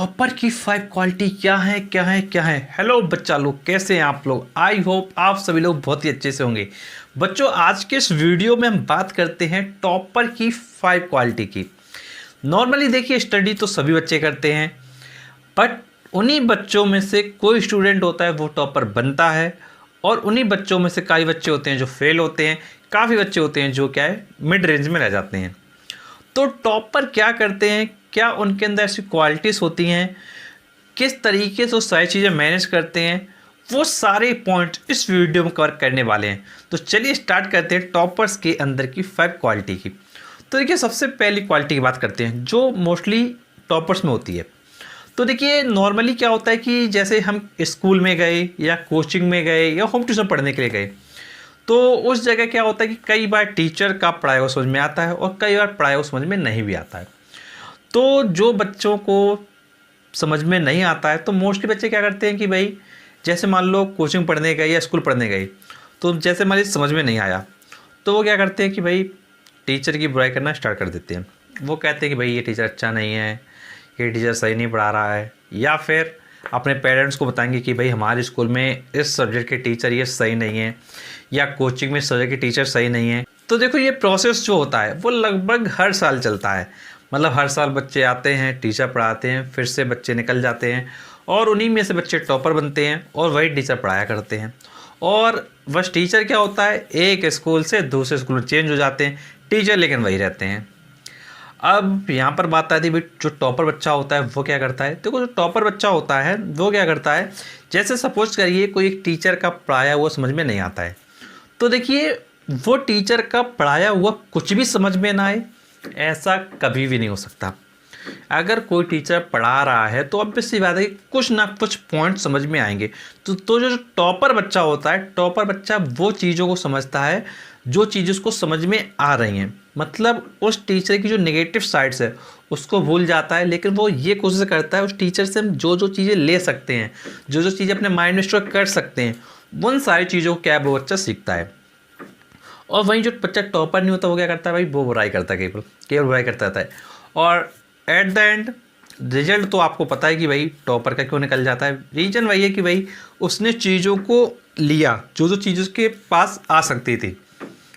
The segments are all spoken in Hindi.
टॉपर की 5 क्वालिटी क्या है। हेलो बच्चा लोग, कैसे हैं आप लोग। आई होप आप सभी लोग बहुत ही अच्छे से होंगे। बच्चों, आज के इस वीडियो में हम बात करते हैं टॉपर की 5 क्वालिटी की। नॉर्मली देखिए, स्टडी तो सभी बच्चे करते हैं, बट उन्हीं बच्चों में से कोई स्टूडेंट होता है वो टॉपर बनता है, और उन्हीं बच्चों में से कई बच्चे होते हैं जो फेल होते हैं, काफ़ी बच्चे होते हैं जो क्या है मिड रेंज में रह जाते हैं। तो टॉपर क्या करते हैं, क्या उनके अंदर ऐसी क्वालिटीज़ होती हैं, किस तरीके से वो सारी चीज़ें मैनेज करते हैं, वो सारे पॉइंट इस वीडियो में कवर करने वाले हैं। तो चलिए स्टार्ट करते हैं टॉपर्स के अंदर की 5 क्वालिटी की। तो देखिए, सबसे पहली क्वालिटी की बात करते हैं जो मोस्टली टॉपर्स में होती है। तो देखिए, नॉर्मली क्या होता है कि जैसे हम स्कूल में गए या कोचिंग में गए या होम ट्यूशन पढ़ने के लिए गए, तो उस जगह क्या होता है कि कई बार टीचर का पढ़ाया हुआ समझ में आता है और कई बार पढ़ाया हुआ समझ में नहीं भी आता है। तो जो बच्चों को समझ में नहीं आता है, तो मोस्टली बच्चे क्या करते हैं कि भाई, जैसे मान लो कोचिंग पढ़ने गए या स्कूल पढ़ने गए, तो जैसे मान लीजिए समझ में नहीं आया, तो वो क्या करते हैं कि भाई टीचर की बुराई करना स्टार्ट कर देते हैं। वो कहते हैं कि भाई ये टीचर अच्छा नहीं है, ये टीचर सही नहीं पढ़ा रहा है, या फिर अपने पेरेंट्स को बताएंगे कि भाई हमारे स्कूल में इस सब्जेक्ट के टीचर ये सही नहीं है, या कोचिंग में इस सब्जेक्ट के टीचर सही नहीं है। तो देखो, ये प्रोसेस जो होता है वो लगभग हर साल चलता है। मतलब हर साल बच्चे आते हैं, टीचर पढ़ाते हैं, फिर से बच्चे निकल जाते हैं, और उन्हीं में से बच्चे टॉपर बनते हैं और वही टीचर पढ़ाया करते हैं। और बस टीचर क्या होता है, एक स्कूल से दूसरे स्कूल में चेंज हो जाते हैं, टीचर लेकिन वही रहते हैं। अब यहाँ पर बात आती है भाई, जो टॉपर बच्चा होता है वो क्या करता है। देखो, जो टॉपर बच्चा होता है वो क्या करता है, जैसे सपोज करिए कोई एक टीचर का पढ़ाया हुआ समझ में नहीं आता है, तो देखिए वो टीचर का पढ़ाया हुआ कुछ भी समझ में ना आए, ऐसा कभी भी नहीं हो सकता। अगर कोई टीचर पढ़ा रहा है तो ऑब्वियस सी बात है कि कुछ ना कुछ पॉइंट समझ में आएंगे। तो जो टॉपर बच्चा होता है, टॉपर बच्चा वो चीज़ों को समझता है जो चीज़ें उसको समझ में आ रही हैं। मतलब उस टीचर की जो नेगेटिव साइड्स है उसको भूल जाता है, लेकिन वो ये कोशिश करता है उस टीचर से हम जो जो चीज़ें ले सकते हैं, जो जो चीज़ें अपने माइंड में स्टोर कर सकते हैं, उन सारी चीज़ों को क्या वो बच्चा सीखता है। और वहीं जो बच्चा टॉपर नहीं होता वो क्या करता है भाई, वो बुराई करता है, केवल बुराई करता रहता है। और एट द एंड रिजल्ट तो आपको पता है कि भाई टॉपर का क्यों निकल जाता है। रीज़न वही है कि भाई उसने चीज़ों को लिया जो जो चीज़ उसके पास आ सकती थी।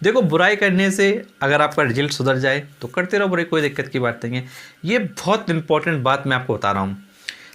देखो, बुराई करने से अगर आपका रिजल्ट सुधर जाए तो करते रहो बुराई, कोई दिक्कत की बात नहीं है। ये बहुत इंपॉर्टेंट बात मैं आपको बता रहा हूँ।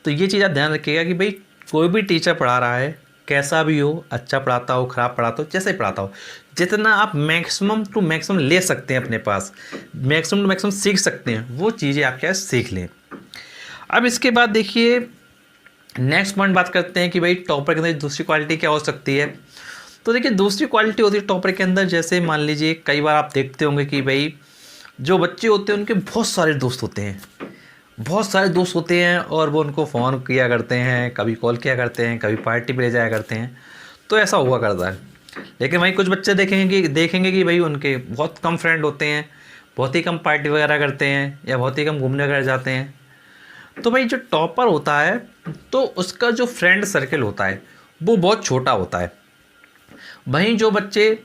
तो ये चीज़ आप ध्यान रखिएगा कि भाई कोई भी टीचर पढ़ा रहा है, कैसा भी हो, अच्छा पढ़ाता हो, ख़राब पढ़ाता हो, जैसे ही पढ़ाता हो, जितना आप मैक्सिमम टू मैक्सिमम ले सकते हैं अपने पास, मैक्सिमम टू मैक्सिमम सीख सकते हैं, वो चीज़ें आप क्या सीख लें। अब इसके बाद देखिए, नेक्स्ट पॉइंट बात करते हैं कि भाई टॉपर के अंदर दूसरी क्वालिटी क्या हो सकती है। तो देखिए, दूसरी क्वालिटी होती है टॉपर के अंदर, जैसे मान लीजिए कई बार आप देखते होंगे कि भाई जो बच्चे होते हैं उनके बहुत सारे दोस्त होते हैं, बहुत सारे दोस्त होते हैं, और वो उनको फ़ोन किया करते हैं, कभी कॉल किया करते हैं, कभी पार्टी पे ले जाया करते हैं। तो ऐसा हुआ करता है। लेकिन भाई कुछ बच्चे देखेंगे कि भाई उनके बहुत कम फ्रेंड होते हैं, बहुत ही कम पार्टी वगैरह करते हैं, या बहुत ही कम घूमने वगैरह जाते हैं। तो भाई जो टॉपर होता है, तो उसका जो फ्रेंड सर्कल होता है वो बहुत छोटा होता है। वहीं जो बच्चे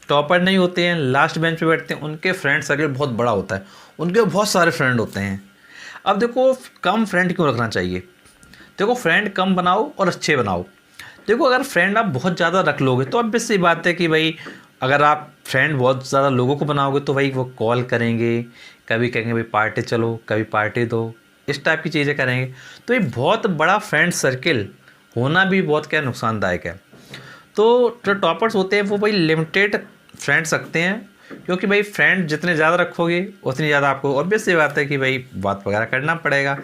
टॉपर नहीं होते हैं, लास्ट बेंच पे बैठते हैं, उनके फ्रेंड सर्कल बहुत बड़ा होता है, उनके बहुत सारे फ्रेंड होते हैं। अब देखो, कम फ्रेंड क्यों रखना चाहिए। देखो, फ्रेंड कम बनाओ और अच्छे बनाओ। देखो, अगर फ्रेंड आप बहुत ज़्यादा रख लोगे तो ऑब्वियस सी बात है कि भाई अगर आप फ्रेंड बहुत ज़्यादा लोगों को बनाओगे तो भाई वो कॉल करेंगे, कभी कहेंगे भाई पार्टी चलो, कभी पार्टी दो, इस टाइप की चीज़ें करेंगे। तो ये बहुत बड़ा फ्रेंड सर्किल होना भी बहुत क्या नुकसानदायक है। तो जो टॉपर्स होते हैं वो भाई लिमिटेड फ्रेंड्स रखते हैं, क्योंकि भाई फ्रेंड जितने ज़्यादा रखोगे उतनी ज़्यादा आपको ऑब्वियस सी बात है कि भाई बात वगैरह करना पड़ेगा।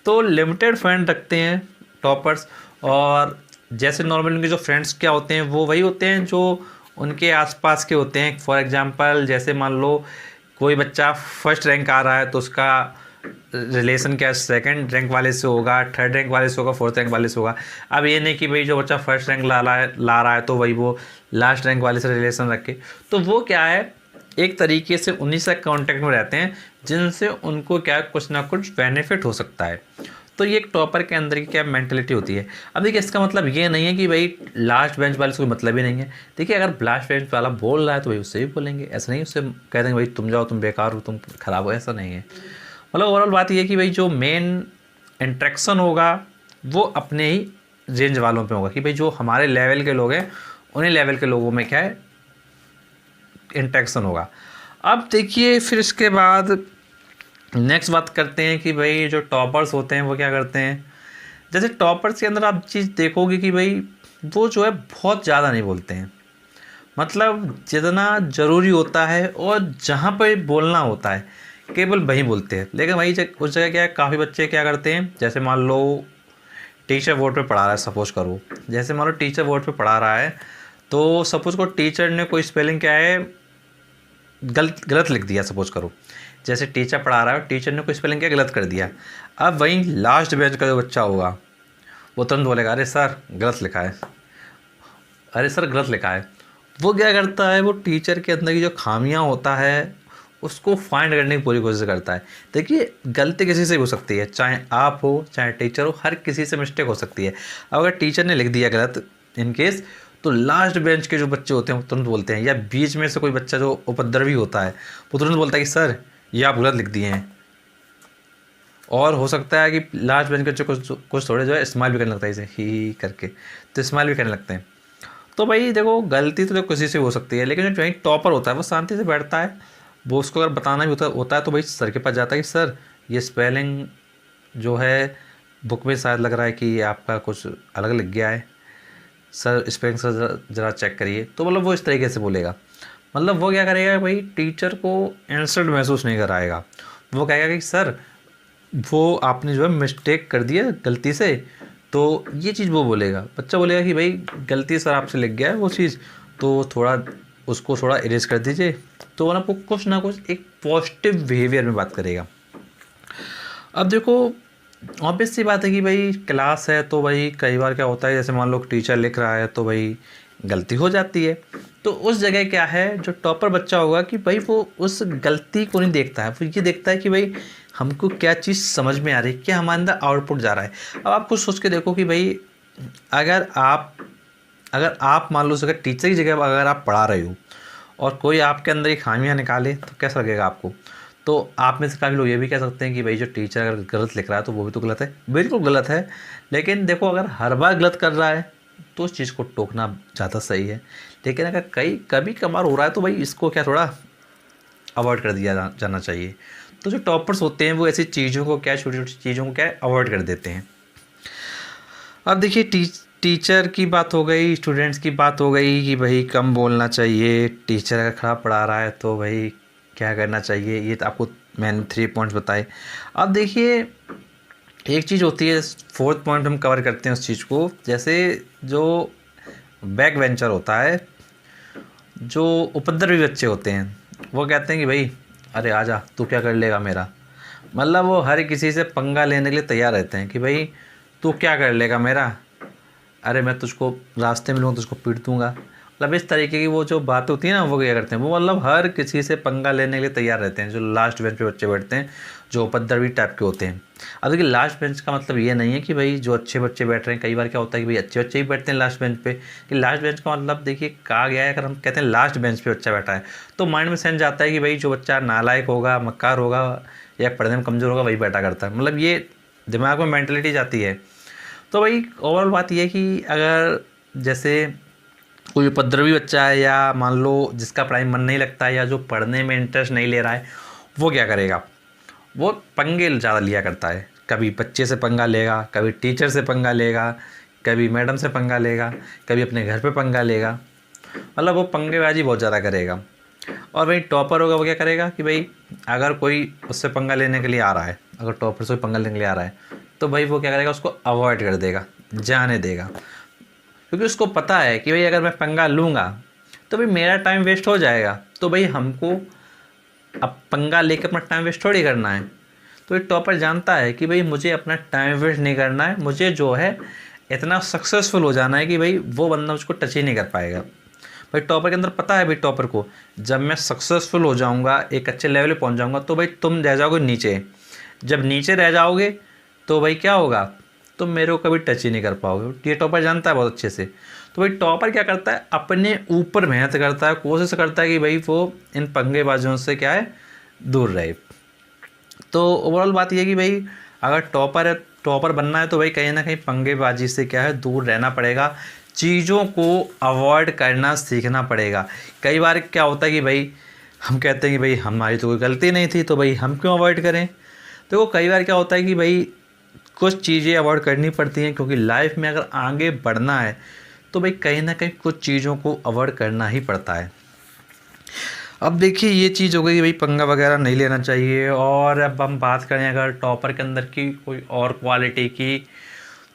तो लिमिटेड फ्रेंड रखते हैं टॉपर्स। और जैसे नॉर्मल उनके जो फ्रेंड्स क्या होते हैं वो वही होते हैं जो उनके आसपास के होते हैं। फॉर एग्जांपल, जैसे मान लो कोई बच्चा फर्स्ट रैंक आ रहा है तो उसका रिलेशन क्या सेकंड रैंक वाले से होगा, थर्ड रैंक वाले से होगा, फोर्थ रैंक वाले से होगा। अब ये नहीं कि भाई जो बच्चा फर्स्ट रैंक ला रहा है तो वही वो लास्ट रैंक वाले से रिलेशन रखे। तो वो क्या है, एक तरीके से उन्हीं से कांटेक्ट में रहते हैं जिनसे उनको क्या कुछ ना कुछ बेनिफिट हो सकता है। तो ये एक टॉपर के अंदर की क्या मेंटलिटी होती है। अब देखिए, इसका मतलब ये नहीं है कि भाई लास्ट बेंच वाले से कोई मतलब ही नहीं है। देखिए, अगर लास्ट बेंच वाला बोल रहा है तो भाई उससे भी बोलेंगे, ऐसा नहीं उससे कह देंगे भाई तुम जाओ, तुम बेकार हो, तुम खराब हो, ऐसा नहीं है। मतलब ओवरऑल बात ये है कि भाई जो मेन इंटरेक्शन होगा वो अपने ही रेंज वालों पे होगा, कि भाई जो हमारे लेवल के लोग हैं उन्हीं लेवल के लोगों में क्या है, इंटरेक्शन होगा। अब देखिए फिर इसके बाद नेक्स्ट बात करते हैं कि भाई जो टॉपर्स होते हैं वो क्या करते हैं। जैसे टॉपर्स के अंदर आप चीज़ देखोगे कि भाई वो जो है बहुत ज़्यादा नहीं बोलते हैं, मतलब जितना ज़रूरी होता है और जहाँ पर बोलना होता है केवल वहीं बोलते हैं। लेकिन वही उस जगह क्या है, काफ़ी बच्चे क्या करते हैं, जैसे मान लो टीचर बोर्ड पे पढ़ा रहा है, सपोज़ करो, जैसे मान लो टीचर बोर्ड पे पढ़ा रहा है, तो सपोज़ को टीचर ने कोई स्पेलिंग क्या है गलत लिख दिया, सपोज़ करो, जैसे टीचर पढ़ा रहा है, टीचर ने कोई स्पेलिंग क्या गलत कर दिया। अब वहीं लास्ट बेंच का जो बच्चा होगा वो तुरंत बोलेगा अरे सर गलत लिखा है, अरे सर गलत लिखा है। वो क्या करता है, वो टीचर के अंदर की जो खामियां होता है उसको फाइंड करने की पूरी कोशिश करता है। देखिए गलती किसी से भी हो सकती है, चाहे आप हो चाहे टीचर हो, हर किसी से मिस्टेक हो सकती है। अब अगर टीचर ने लिख दिया गलत इन केस, तो लास्ट बेंच के जो बच्चे होते हैं वो तुरंत बोलते हैं, या बीच में से कोई बच्चा जो उपद्रवी होता है वो तुरंत बोलता है कि सर ये आप गलत लिख दिए हैं। और हो सकता है कि लास्ट बेंच के बच्चे कुछ थोड़े जो है स्माइल भी करने लगता है, इसे ही करके, तो स्माइल भी करने लगते हैं। तो भाई देखो गलती तो किसी से हो सकती है, लेकिन जो वहीं टॉपर होता है वो शांति से बैठता है, वो उसको अगर बताना भी होता है तो भाई सर के पास जाता है कि सर ये स्पेलिंग जो है बुक में शायद लग रहा है कि ये आपका कुछ अलग लिख गया है, सर स्पेलिंग सर ज़रा चेक करिए। तो मतलब वो इस तरीके से बोलेगा, मतलब वो क्या करेगा भाई, टीचर को इंसल्ट महसूस नहीं कराएगा। वो कहेगा कि सर वो आपने जो है मिस्टेक कर दिया गलती से, तो ये चीज़ वो बोलेगा। बच्चा बोलेगा कि भाई गलती सर आपसे लिख गया है वो चीज़, तो थोड़ा उसको थोड़ा इरेज कर दीजिए। तो वो आपको कुछ ना कुछ एक पॉजिटिव बिहेवियर में बात करेगा। अब देखो ऑब्वियस सी बात है कि भाई क्लास है तो भाई कई बार क्या होता है, जैसे मान लो टीचर लिख रहा है तो भाई गलती हो जाती है। तो उस जगह क्या है, जो टॉपर बच्चा होगा कि भाई वो उस गलती को नहीं देखता है, वो ये देखता है कि भाई हमको क्या चीज़ समझ में आ रही है, क्या हमारे अंदर आउटपुट जा रहा है। अब आप कुछ सोच के देखो कि भाई अगर आप मान लो अगर टीचर की जगह अगर आप पढ़ा रहे हो और कोई आपके अंदर ये खामियां निकाले तो कैसा लगेगा आपको। तो आप में से काफ़ी लोग ये भी कह सकते हैं कि भाई जो टीचर अगर गलत लिख रहा है तो वो भी तो गलत है, बिल्कुल गलत है। लेकिन देखो अगर हर बार गलत कर रहा है तो उस चीज़ को टोकना ज़्यादा सही है। लेकिन अगर कभी कभार हो रहा है तो भाई इसको क्या थोड़ा अवॉइड कर दिया जाना चाहिए। तो जो टॉपर्स होते हैं वो ऐसी चीज़ों को क्या, छोटी छोटी चीज़ों को क्या अवॉइड कर देते हैं। अब देखिए टीचर की बात हो गई, स्टूडेंट्स की बात हो गई कि भाई कम बोलना चाहिए, टीचर अगर ख़राब पढ़ा रहा है तो भाई क्या करना चाहिए, ये तो आपको मैंने 3 पॉइंट्स बताए। अब देखिए एक चीज़ होती है, 4th पॉइंट हम कवर करते हैं उस चीज़ को। जैसे जो बैक वेंचर होता है, जो उपद्रवी बच्चे होते हैं, वो कहते हैं कि भाई अरे आजा तू क्या कर लेगा मेरा, मतलब वो हर किसी से पंगा लेने के लिए तैयार रहते हैं कि भाई तू क्या कर लेगा मेरा, अरे मैं तुझको रास्ते में लूँगा तुझको पीट दूँगा। मतलब इस तरीके की वो जो बातें होती है ना, वो क्या करते हैं, वो मतलब हर किसी से पंगा लेने के लिए तैयार रहते हैं। जो लास्ट बेंच पे बच्चे बैठते हैं जो उपद्रवी टाइप के होते हैं। अब देखिए लास्ट बेंच का मतलब ये नहीं है कि भाई जो अच्छे बच्चे बैठ रहे हैं, कई बार क्या होता है कि भाई अच्छे बच्चे भी बैठते हैं लास्ट बेंच पे। कि लास्ट बेंच का मतलब देखिए कहा गया है, अगर हम कहते हैं लास्ट बेंच पे बच्चा बैठा है तो माइंड में सेंस जाता है कि भाई जो बच्चा नालायक होगा, मक्कार होगा या पढ़ने में कमज़ोर होगा वही बैठा करता है, मतलब ये दिमाग में मैंटलिटी जाती है। तो भाई ओवरऑल बात यह है कि अगर जैसे कोई उपद्रवी बच्चा है या मान लो जिसका पढ़ाई मन नहीं लगता है या जो पढ़ने में इंटरेस्ट नहीं ले रहा है, वो क्या करेगा, वो पंगे ज़्यादा लिया करता है। कभी बच्चे से पंगा लेगा, कभी टीचर से पंगा लेगा, कभी मैडम से पंगा लेगा, कभी अपने घर पे पंगा लेगा, मतलब वो पंगेबाजी बहुत ज़्यादा करेगा। और भाई टॉपर होगा वो क्या करेगा कि भाई अगर कोई उससे पंगा लेने के लिए आ रहा है, अगर टॉपर से पंगा लेने के लिए आ रहा है तो भाई वो क्या करेगा, उसको अवॉइड कर देगा, जाने देगा। क्योंकि उसको पता है कि भाई अगर मैं पंगा लूँगा तो भाई मेरा टाइम वेस्ट हो जाएगा, तो भाई हमको अब पंगा लेकर अपना टाइम वेस्ट थोड़ी करना है। तो ये टॉपर जानता है कि भाई मुझे अपना टाइम वेस्ट नहीं करना है, मुझे जो है इतना सक्सेसफुल हो जाना है कि भाई वो बंदा उसको टच ही नहीं कर पाएगा। भाई टॉपर के अंदर पता है भाई टॉपर को, जब मैं सक्सेसफुल हो जाऊंगा, एक अच्छे लेवल पे पहुंच जाऊंगा तो भाई तुम रह जाओगे नीचे। जब नीचे रह जाओगे तो भाई क्या होगा, तुम मेरे को कभी टच ही नहीं कर पाओगे। ये टॉपर जानता है बहुत अच्छे से। तो भाई टॉपर क्या करता है, अपने ऊपर मेहनत करता है, कोशिश करता है कि भाई वो इन पंगेबाजों से क्या है दूर रहे। तो ओवरऑल बात यह है कि भाई अगर टॉपर है टॉपर बनना है तो भाई कहीं ना कहीं पंगेबाजी से क्या है दूर रहना पड़ेगा, चीज़ों को अवॉइड करना सीखना पड़ेगा। कई बार क्या होता है कि भाई हम कहते हैं कि भाई हमारी तो कोई गलती नहीं थी तो भाई हम क्यों अवॉइड करें। तो कई बार क्या होता है कि भाई कुछ चीज़ें अवॉइड करनी पड़ती हैं, क्योंकि लाइफ में अगर आगे बढ़ना है तो भाई कहीं ना कहीं कुछ चीज़ों को अवॉइड करना ही पड़ता है। अब देखिए ये चीज़ हो गई कि भाई पंगा वगैरह नहीं लेना चाहिए। और अब हम बात करें अगर टॉपर के अंदर की कोई और क्वालिटी की,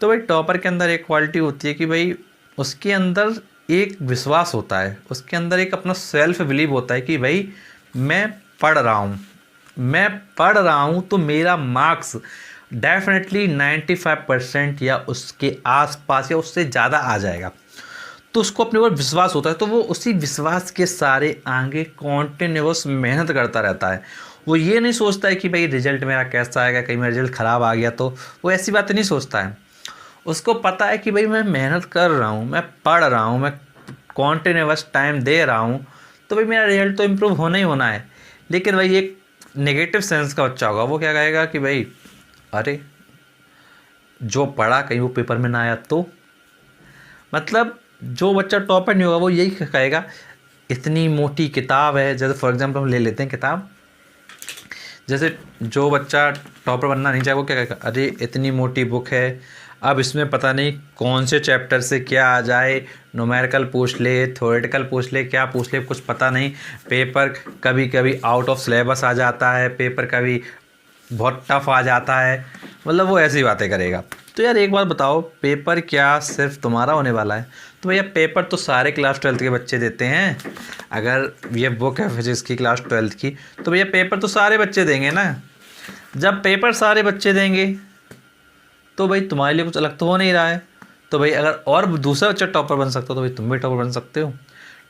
तो भाई टॉपर के अंदर एक क्वालिटी होती है कि भाई उसके अंदर एक विश्वास होता है, उसके अंदर एक अपना सेल्फ बिलीव होता है कि भाई मैं पढ़ रहा हूँ तो मेरा मार्क्स डेफिनेटली 95% या उसके आसपास या उससे ज़्यादा आ जाएगा। तो उसको अपने ऊपर विश्वास होता है, तो वो उसी विश्वास के सारे आगे कॉन्टिन्यूअस मेहनत करता रहता है। वो ये नहीं सोचता है कि भाई रिजल्ट मेरा कैसा आएगा, कहीं मेरा रिजल्ट ख़राब आ गया, तो वो ऐसी बातें नहीं सोचता है। उसको पता है कि भाई मैं मेहनत कर रहा हूँ, मैं पढ़ रहा हूँ, मैं कॉन्टिन्यूअस टाइम दे रहा हूँ, तो भाई मेरा रिजल्ट तो इम्प्रूव होना ही होना है। लेकिन भाई एक नेगेटिव सेंस का बच्चा होगा, वो क्या कहेगा कि भाई अरे जो पढ़ा कहीं वो पेपर में ना आया तो। मतलब जो बच्चा टॉपर नहीं होगा वो यही कहेगा इतनी मोटी किताब है। जैसे फॉर एग्जांपल हम ले लेते हैं किताब, जैसे जो बच्चा टॉपर बनना नहीं चाहे वो क्या कहेगा, अरे इतनी मोटी बुक है, अब इसमें पता नहीं कौन से चैप्टर से क्या आ जाए, न्यूमेरिकल पूछ ले, थ्योरेटिकल पूछ ले, क्या पूछ ले, कुछ पता नहीं। पेपर कभी कभी आउट ऑफ सिलेबस आ जाता है, पेपर कभी बहुत टफ आ जाता है, मतलब वो ऐसी बातें करेगा। तो यार एक बात बताओ, पेपर क्या सिर्फ तुम्हारा होने वाला है? तो भैया पेपर तो सारे क्लास 12th के बच्चे देते हैं। अगर ये बुक है फिजिक्स की क्लास 12th की, तो भैया पेपर तो सारे बच्चे देंगे ना। जब पेपर सारे बच्चे देंगे तो भाई तुम्हारे लिए कुछ अलग तो हो नहीं रहा है। तो भाई अगर और दूसरा बच्चा टॉपर बन सकता हो तो भाई तुम भी टॉपर बन सकते हो।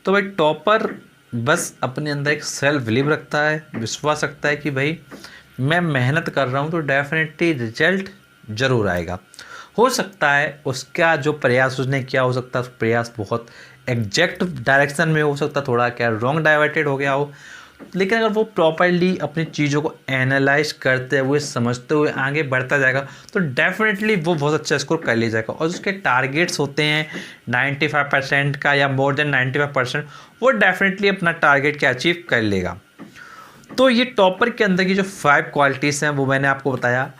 तो भाई टॉपर बस अपने अंदर एक सेल्फ बिलीव रखता है, विश्वास रखता है कि भाई मैं मेहनत कर रहा हूँ तो डेफिनेटली रिजल्ट ज़रूर आएगा। हो सकता है उसका जो प्रयास उसने किया, हो सकता है प्रयास बहुत एग्जैक्ट डायरेक्शन में हो सकता, थोड़ा क्या रॉन्ग डाइवर्टेड हो गया हो, लेकिन अगर वो प्रॉपर्ली अपनी चीज़ों को एनालाइज करते हुए समझते हुए आगे बढ़ता जाएगा तो डेफिनेटली वो बहुत अच्छा स्कोर कर ले जाएगा। और उसके टारगेट्स होते हैं 95% का या मोर देन 95%, वो डेफिनेटली अपना टारगेट क्या अचीव कर लेगा। तो ये टॉपर के अंदर की जो 5 क्वालिटीज़ हैं वो मैंने आपको बताया।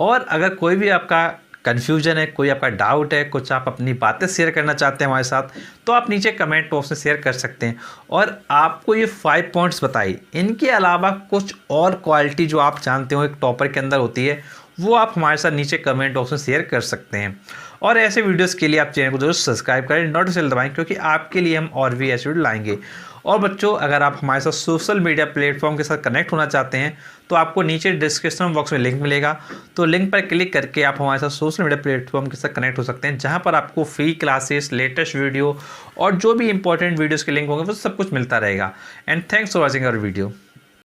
और अगर कोई भी आपका कन्फ्यूजन है, कोई आपका डाउट है, कुछ आप अपनी बातें शेयर करना चाहते हैं हमारे साथ, तो आप नीचे कमेंट बॉक्स में शेयर कर सकते हैं। और आपको ये 5 पॉइंट्स बताई, इनके अलावा कुछ और क्वालिटी जो आप जानते हो एक टॉपर के अंदर होती है, वो आप हमारे साथ नीचे कमेंट बॉक्स में शेयर कर सकते हैं। और ऐसे वीडियोस के लिए आप चैनल को जरूर सब्सक्राइब करें, नोटिफिकेशन दबाएं, क्योंकि आपके लिए हम और भी ऐसे वीडियो लाएंगे। और बच्चों अगर आप हमारे साथ सोशल मीडिया प्लेटफॉर्म के साथ कनेक्ट होना चाहते हैं तो आपको नीचे डिस्क्रिप्शन बॉक्स में लिंक मिलेगा, तो लिंक पर क्लिक करके आप हमारे साथ सोशल मीडिया प्लेटफॉर्म के साथ कनेक्ट हो सकते हैं, जहां पर आपको फ्री क्लासेस, लेटेस्ट वीडियो और जो भी इंपॉर्टेंट वीडियोज़ के लिंक होंगे वो सब कुछ मिलता रहेगा। And thanks for watching our video.